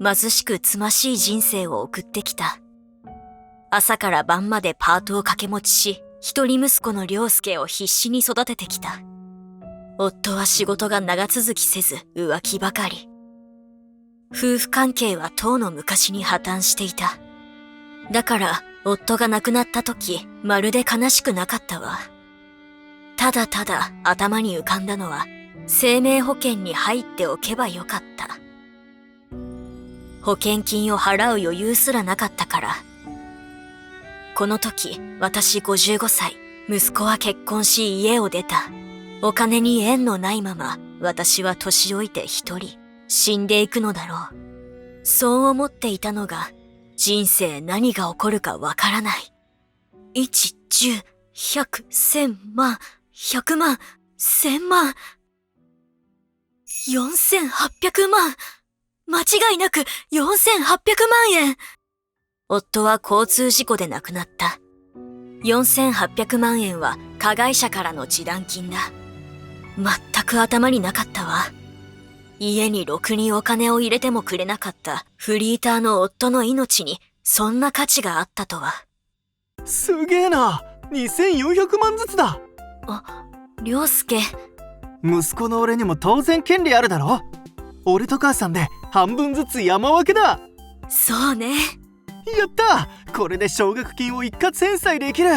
貧しくつましい人生を送ってきた。朝から晩までパートを掛け持ちし、一人息子の良介を必死に育ててきた。夫は仕事が長続きせず浮気ばかり。夫婦関係はとうの昔に破綻していた。だから夫が亡くなった時、まるで悲しくなかったわ。ただただ頭に浮かんだのは、生命保険に入っておけばよかった。保険金を払う余裕すらなかったから。この時、私55歳、息子は結婚し家を出た。お金に縁のないまま、私は年老いて一人、死んでいくのだろう。そう思っていたのが、人生何が起こるかわからない。1、10、100、1000万、100万、1000万、4800万。間違いなく4800万円。夫は交通事故で亡くなった。4800万円は加害者からの示談金だ。全く頭になかったわ。家にろくにお金を入れてもくれなかったフリーターの夫の命にそんな価値があったとは。すげえな。2400万ずつだ。良介。息子の俺にも当然権利あるだろ。俺と母さんで半分ずつ山分けだ。そうね。やった。これで奨学金を一括返済できる。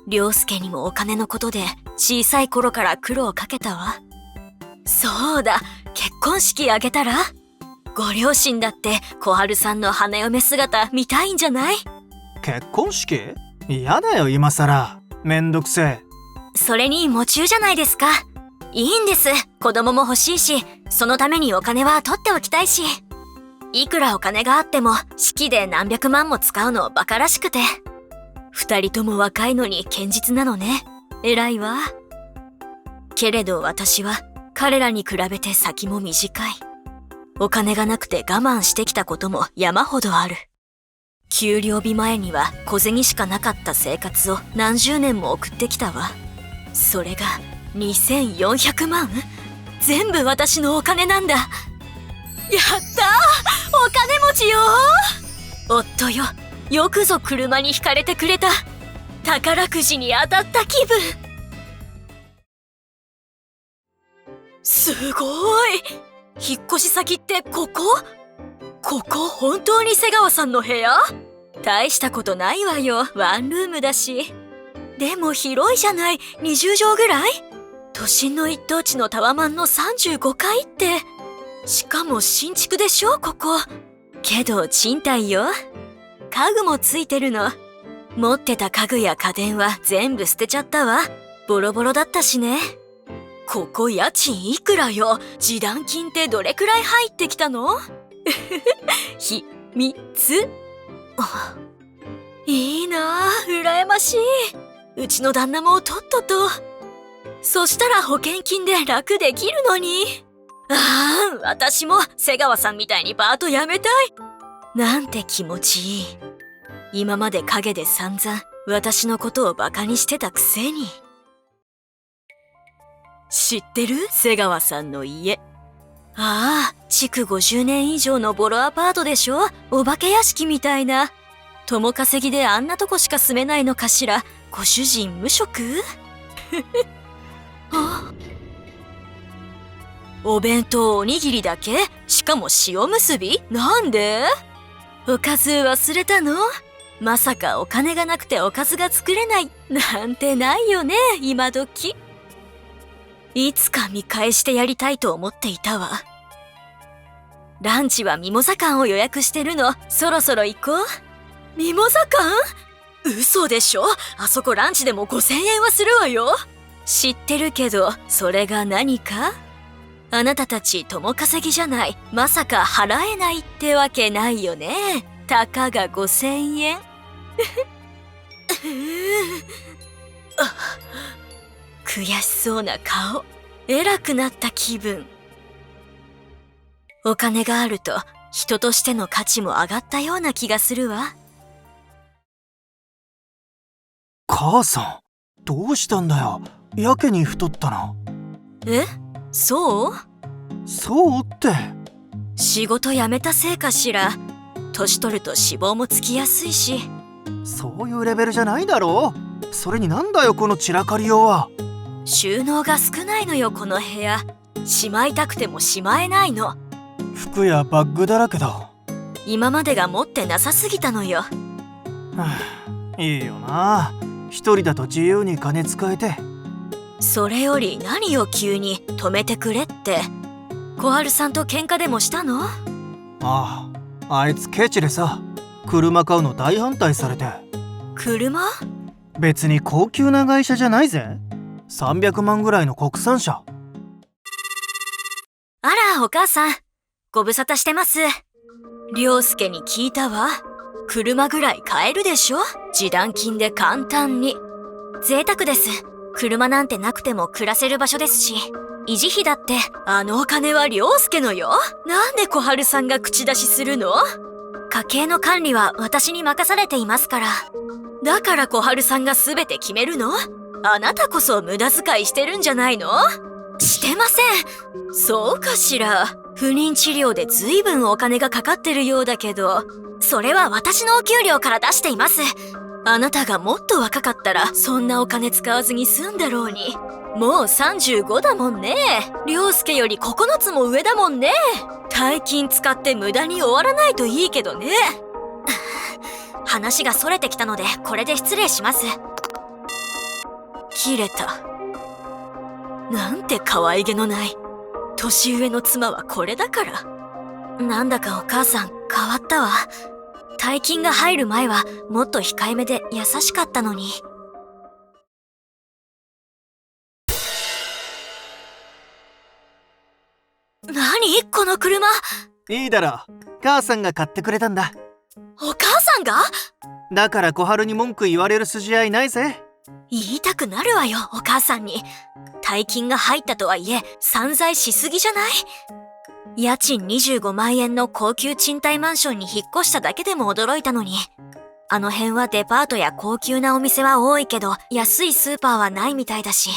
良介にもお金のことで小さい頃から苦労をかけたわ。そうだ、結婚式あげたら？ご両親だって小春さんの花嫁姿見たいんじゃない？結婚式？嫌だよ今さら。めんどくせえ。それに夢中じゃないですか。いいんです。子供も欲しいし、そのためにお金は取っておきたいし。いくらお金があっても式で何百万も使うのバカらしくて。二人とも若いのに堅実なのね。偉いわ。けれど私は彼らに比べて先も短い。お金がなくて我慢してきたことも山ほどある。給料日前には小銭しかなかった生活を何十年も送ってきたわ。それが2400万？全部私のお金なんだ。やったー！お金持ちよー！夫よ、よくぞ車にひかれてくれた。宝くじに当たった気分。すごい！引っ越し先ってここ？ここ本当に瀬川さんの部屋？大したことないわよ、ワンルームだし。でも広いじゃない、20畳ぐらい？都心の一等地のタワマンの35階って。しかも新築でしょ、ここ。けど賃貸よ。家具もついてるの。持ってた家具や家電は全部捨てちゃったわ。ボロボロだったしね。ここ家賃いくらよ？示談金ってどれくらい入ってきたの？秘密。いいなあ、羨ましい。うちの旦那もとっとと。そしたら保険金で楽できるのに。ああ、私も瀬川さんみたいにパート辞めたい。なんて気持ちいい。今まで陰で散々私のことをバカにしてたくせに。知ってる？瀬川さんの家。ああ、築50年以上のボロアパートでしょ？お化け屋敷みたいな。共稼ぎであんなとこしか住めないのかしら。ご主人無職？あ、お弁当おにぎりだけ？しかも塩結び？なんで？おかず忘れたの？まさかお金がなくておかずが作れないなんてないよね、今時。いつか見返してやりたいと思っていたわ。ランチはミモザ館を予約してるの。そろそろ行こう。ミモザ館？嘘でしょ？あそこランチでも5000円はするわよ。知ってるけど、それが何か？あなたたち共稼ぎじゃない。まさか払えないってわけないよね。たかが5000円。悔しそうな顔。偉くなった気分。お金があると人としての価値も上がったような気がするわ。母さん、どうしたんだよ。やけに太ったな。え？そう？そうって。仕事辞めたせいかしら。年取ると脂肪もつきやすいし。そういうレベルじゃないだろ。それになんだよこの散らかりようは。収納が少ないのよこの部屋。しまいたくてもしまえないの。服やバッグだらけだ。は今までが持ってなさすぎたのよ。いいよな。一人だと自由に金使えて。それより何を急に止めてくれって。小春さんと喧嘩でもしたの？あいつケチでさ、車買うの大反対されて。車？別に高級な会社じゃないぜ。300万ぐらいの国産車。あらお母さん、ご無沙汰してます。涼介に聞いたわ。車ぐらい買えるでしょ？示談金で簡単に。贅沢です。車なんてなくても暮らせる場所ですし、維持費だってあのお金は涼介のよ。なんで小春さんが口出しするの？家計の管理は私に任されていますから。だから小春さんが全て決めるの？あなたこそ無駄遣いしてるんじゃないの？してません。そうかしら。不妊治療で随分お金がかかってるようだけど、それは私のお給料から出しています。あなたがもっと若かったらそんなお金使わずに済んだろうに。もう35だもんね。涼介より9つも上だもんね。大金使って無駄に終わらないといいけどね。話がそれてきたのでこれで失礼します。切れた。なんて可愛げのない年上の妻はこれだから。なんだかお母さん変わったわ。大金が入る前はもっと控えめで優しかったのに。何この車。いいだろ。母さんが買ってくれたんだ。お母さんが？だから小春に文句言われる筋合いないぜ。言いたくなるわよお母さんに。大金が入ったとはいえ散財しすぎじゃない？家賃25万円の高級賃貸マンションに引っ越しただけでも驚いたのに。あの辺はデパートや高級なお店は多いけど安いスーパーはないみたいだし、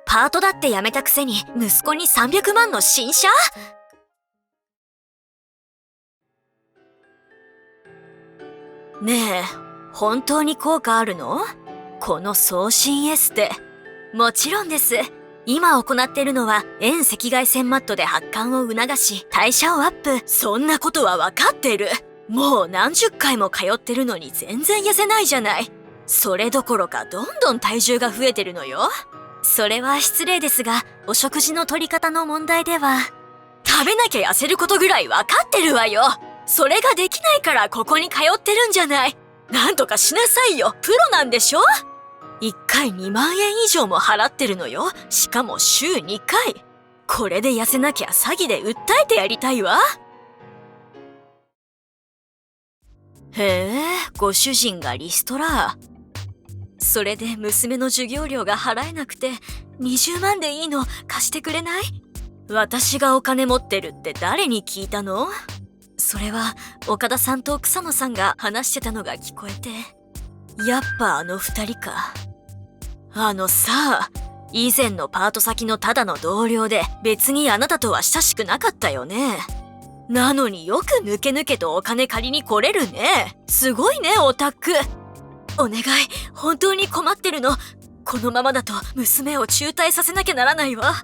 パートだって辞めたくせに息子に300万の新車？ねえ、本当に効果あるの？この送信エステ。もちろんです。今行っているのは遠赤外線マットで発汗を促し代謝をアップ。そんなことは分かってる。もう何十回も通ってるのに全然痩せないじゃない。それどころかどんどん体重が増えてるのよ。それは失礼ですが、お食事の取り方の問題では。食べなきゃ痩せることぐらい分かってるわよ。それができないからここに通ってるんじゃない。なんとかしなさいよ。プロなんでしょ？1回2万円以上も払ってるのよ。しかも週2回。これで痩せなきゃ詐欺で訴えてやりたいわ。へえ、ご主人がリストラ。それで娘の授業料が払えなくて20万でいいの貸してくれない？私がお金持ってるって誰に聞いたの？それは岡田さんと草野さんが話してたのが聞こえて。やっぱあの2人か。さ、以前のパート先のただの同僚で別にあなたとは親しくなかったよね。なのによく抜け抜けとお金借りに来れるね。すごいねオタク。お願い、本当に困ってるの。このままだと娘を中退させなきゃならないわ。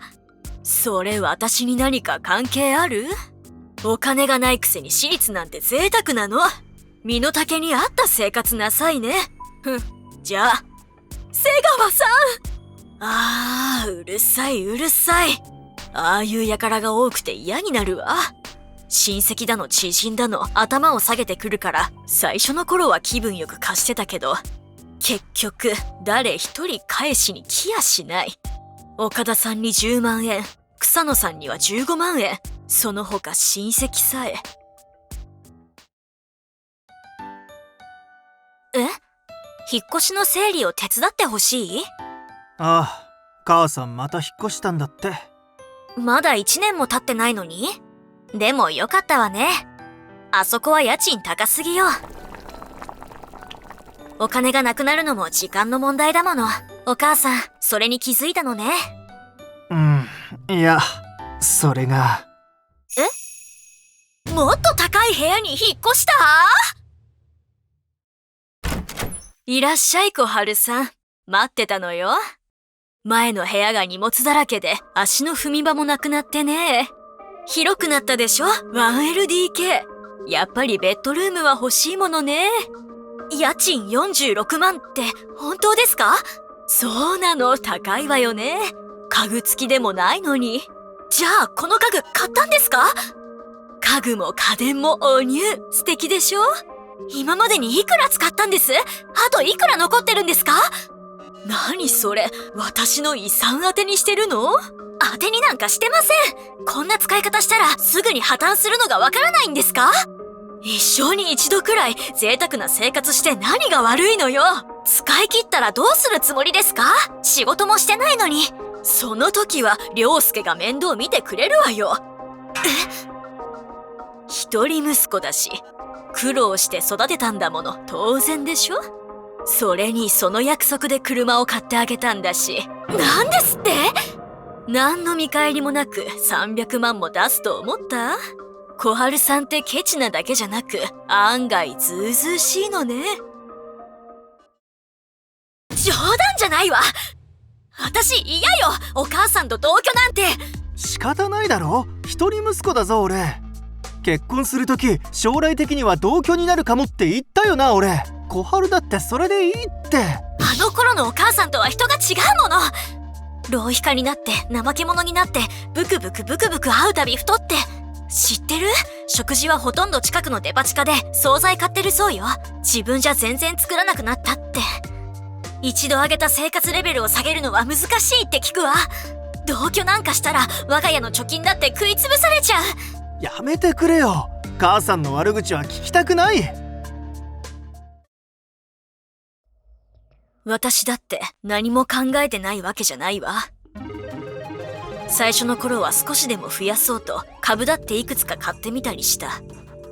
それ私に何か関係ある？お金がないくせに私立なんて贅沢なの。身の丈に合った生活なさいね。じゃあ瀬川さん。うるさいうるさい。ああいう輩が多くて嫌になるわ。親戚だの知人だの頭を下げてくるから最初の頃は気分よく貸してたけど、結局誰一人返しに来やしない。岡田さんに10万円、草野さんには15万円、その他親戚さえ。引っ越しの整理を手伝ってほしい？ああ、母さんまた引っ越したんだって。まだ1年も経ってないのに？でもよかったわね。あそこは家賃高すぎよ。お金がなくなるのも時間の問題だもの。お母さん、それに気づいたのね。いや、それが。もっと高い部屋に引っ越した？いらっしゃい小春さん。待ってたのよ。前の部屋が荷物だらけで足の踏み場もなくなってね。広くなったでしょ 1LDK。やっぱりベッドルームは欲しいものね。家賃46万って本当ですか？そうなの、高いわよね。家具付きでもないのに。じゃあこの家具買ったんですか？家具も家電もおニュー。素敵でしょ？今までにいくら使ったんです？あといくら残ってるんですか？何それ、私の遺産当てにしてるの？当てになんかしてません。こんな使い方したらすぐに破綻するのがわからないんですか？一生に一度くらい贅沢な生活して何が悪いのよ。使い切ったらどうするつもりですか？仕事もしてないのに。その時は涼介が面倒見てくれるわよ。一人息子だし苦労して育てたんだもの、当然でしょ。それにその約束で車を買ってあげたんだし。なんですって？何の見返りもなく300万も出すと思った？小春さんってケチなだけじゃなく案外ずうずうしいのね。冗談じゃないわ。私嫌よ、お母さんと同居なんて。仕方ないだろ、一人息子だぞ俺。結婚するとき将来的には同居になるかもって言ったよな俺。小春だってそれでいいって。あの頃のお母さんとは人が違うもの。浪費家になって怠け者になってブクブク会うたび太って。知ってる？食事はほとんど近くのデパ地下で惣菜買ってるそうよ。自分じゃ全然作らなくなったって。一度上げた生活レベルを下げるのは難しいって聞くわ。同居なんかしたら我が家の貯金だって食いつぶされちゃう。やめてくれよ、母さんの悪口は聞きたくない。私だって何も考えてないわけじゃないわ。最初の頃は少しでも増やそうと株だっていくつか買ってみたりした。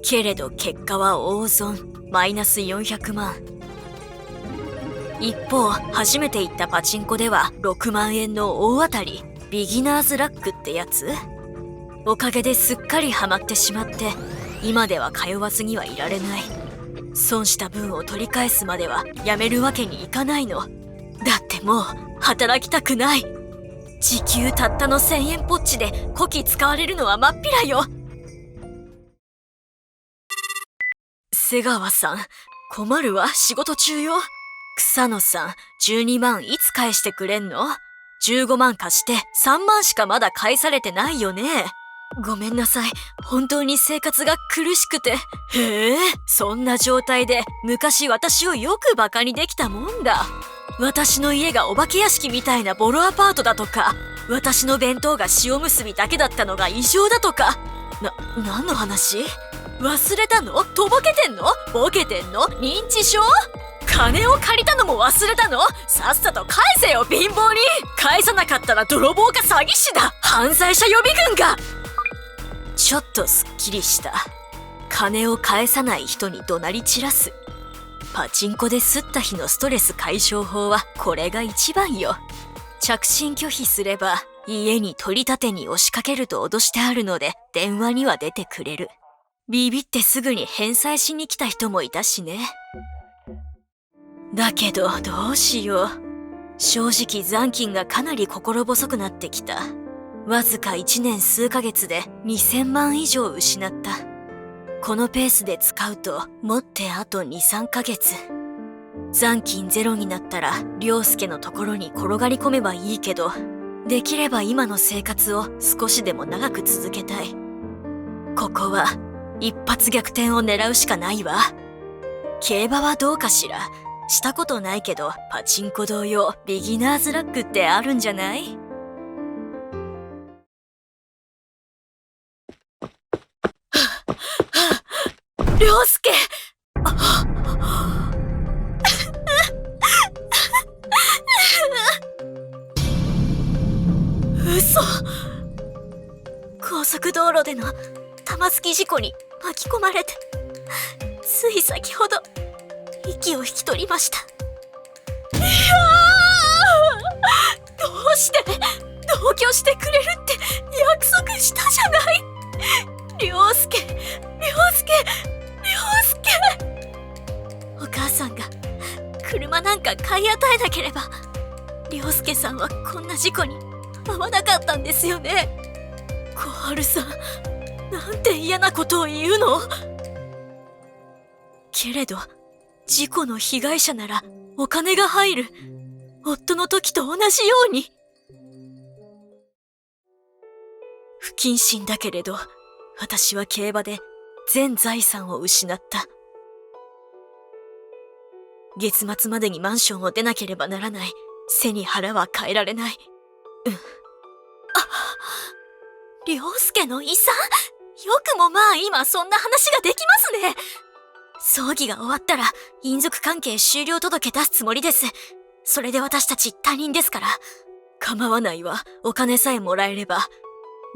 けれど結果は大損、マイナス400万。一方、初めて行ったパチンコでは6万円の大当たり、ビギナーズラックってやつ。おかげですっかりハマってしまって、今では通わずにはいられない。損した分を取り返すまではやめるわけにいかないの。だってもう働きたくない。時給たったの1000円ぽっちでこき使われるのはまっぴらよ。瀬川さん、困るわ、仕事中よ。草野さん、12万いつ返してくれんの？ 15 万貸して3万しかまだ返されてないよね。ごめんなさい、本当に生活が苦しくて。へえ、そんな状態で昔私をよくバカにできたもんだ。私の家がお化け屋敷みたいなボロアパートだとか、私の弁当が塩むすびだけだったのが異常だとか。何の話？忘れたの？とぼけてんの？ボケてんの？認知症？金を借りたのも忘れたの？さっさと返せよ、貧乏に。返さなかったら泥棒か詐欺師だ。犯罪者予備軍が。ちょっとすっきりした。金を返さない人に怒鳴り散らす。パチンコで吸った日のストレス解消法はこれが一番よ。着信拒否すれば家に取り立てに押しかけると脅してあるので電話には出てくれる。ビビってすぐに返済しに来た人もいたしね。だけどどうしよう。正直残金がかなり心細くなってきた。わずか1年数ヶ月で2000万以上失った。このペースで使うと持ってあと 2,3 ヶ月。残金ゼロになったら涼介のところに転がり込めばいいけど、できれば今の生活を少しでも長く続けたい。ここは一発逆転を狙うしかないわ。競馬はどうかしら。したことないけどパチンコ同様ビギナーズラックってあるんじゃない？涼介！嘘！高速道路での玉突き事故に巻き込まれて、つい先ほど息を引き取りました。いやー、どうして同居してくれるって約束したじゃない。涼介、か買い与えなければ、涼介さんはこんな事故に遭わなかったんですよね。小春さん、なんて嫌なことを言うの。けれど、事故の被害者ならお金が入る。夫の時と同じように。不謹慎だけれど、私は競馬で全財産を失った。月末までにマンションを出なければならない。背に腹は変えられない。涼介の遺産？よくもまあ今そんな話ができますね。葬儀が終わったら姻族関係終了届出すつもりです。それで私たち他人ですから。構わないわ。お金さえもらえれば。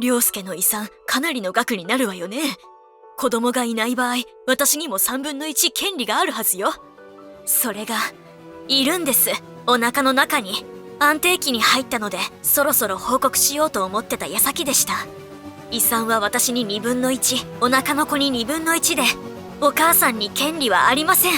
涼介の遺産かなりの額になるわよね。子供がいない場合、私にも1/3権利があるはずよ。それが、いるんです。お腹の中に。安定期に入ったので、そろそろ報告しようと思ってた矢先でした。遺産は私に1/2、お腹の子に1/2で、お母さんに権利はありません。